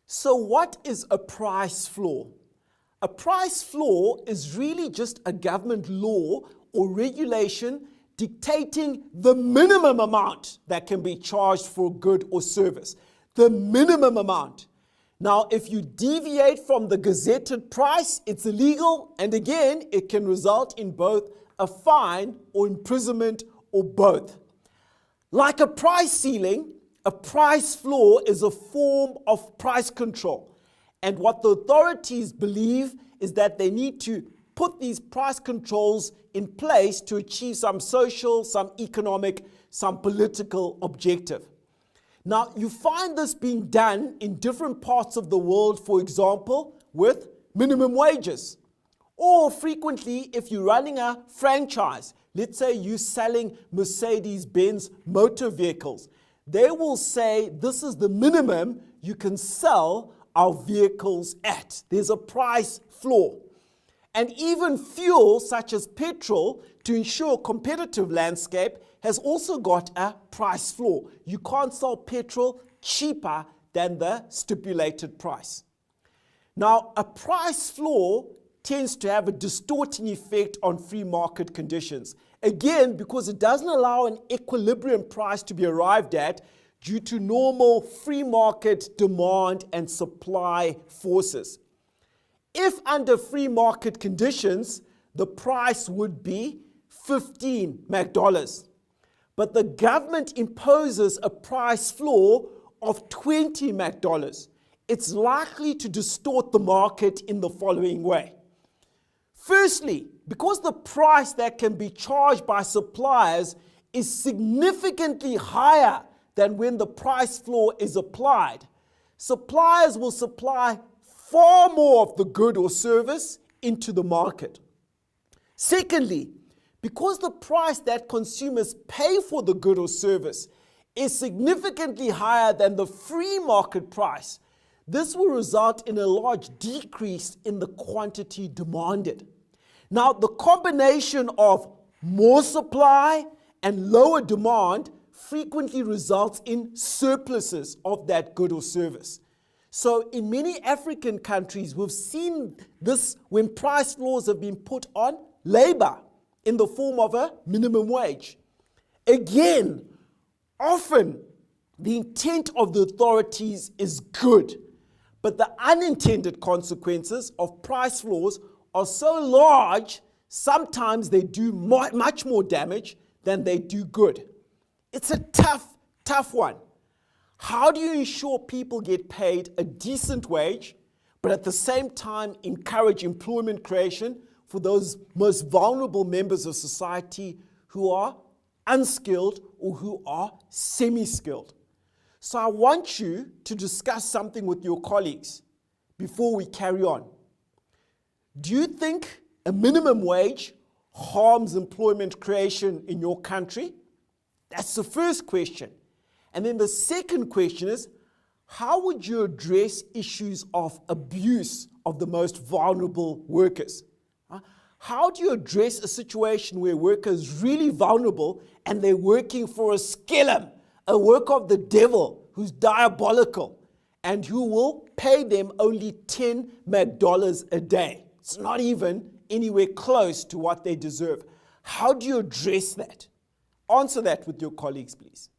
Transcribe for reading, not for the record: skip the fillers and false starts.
So what is a price floor? A price floor is really just a government law or regulation dictating the minimum amount that can be charged for a good or service. The minimum amount. Now, if you deviate from the gazetted price, it's illegal, and again, it can result in both a fine or imprisonment or both. Like a price ceiling, a price floor is a form of price control. And what the authorities believe is that they need to put these price controls in place to achieve some social, some economic, some political objective. Now, you find this being done in different parts of the world, for example, with minimum wages. Or frequently, if you're running a franchise, let's say you're selling Mercedes-Benz motor vehicles, they will say this is the minimum you can sell our vehicles at. There's a price floor. And even fuel, such as petrol, to ensure a competitive landscape, has also got a price floor. You can't sell petrol cheaper than the stipulated price. Now, a price floor tends to have a distorting effect on free market conditions. Again, because it doesn't allow an equilibrium price to be arrived at due to normal free market demand and supply forces. If under free market conditions, the price would be $15 McDollars. But the government imposes a price floor of $20 McDollars. It's likely to distort the market in the following way. Firstly, because the price that can be charged by suppliers is significantly higher than when the price floor is applied, suppliers will supply far more of the good or service into the market. Secondly, because the price that consumers pay for the good or service is significantly higher than the free market price, this will result in a large decrease in the quantity demanded. Now, the combination of more supply and lower demand frequently results in surpluses of that good or service. So in many African countries, we've seen this when price floors have been put on labor in the form of a minimum wage. Again, often the intent of the authorities is good, but the unintended consequences of price floors are so large, sometimes they do much more damage than they do good. It's a tough one. How do you ensure people get paid a decent wage, but at the same time encourage employment creation for those most vulnerable members of society who are unskilled or who are semi-skilled? So I want you to discuss something with your colleagues before we carry on. Do you think a minimum wage harms employment creation in your country? That's the first question. And then the second question is, how would you address issues of abuse of the most vulnerable workers? How do you address a situation where workers are really vulnerable and they're working for a skellum, a work of the devil who's diabolical, and who will pay them only $10 McDollars a day? It's not even anywhere close to what they deserve. How do you address that? Answer that with your colleagues, please.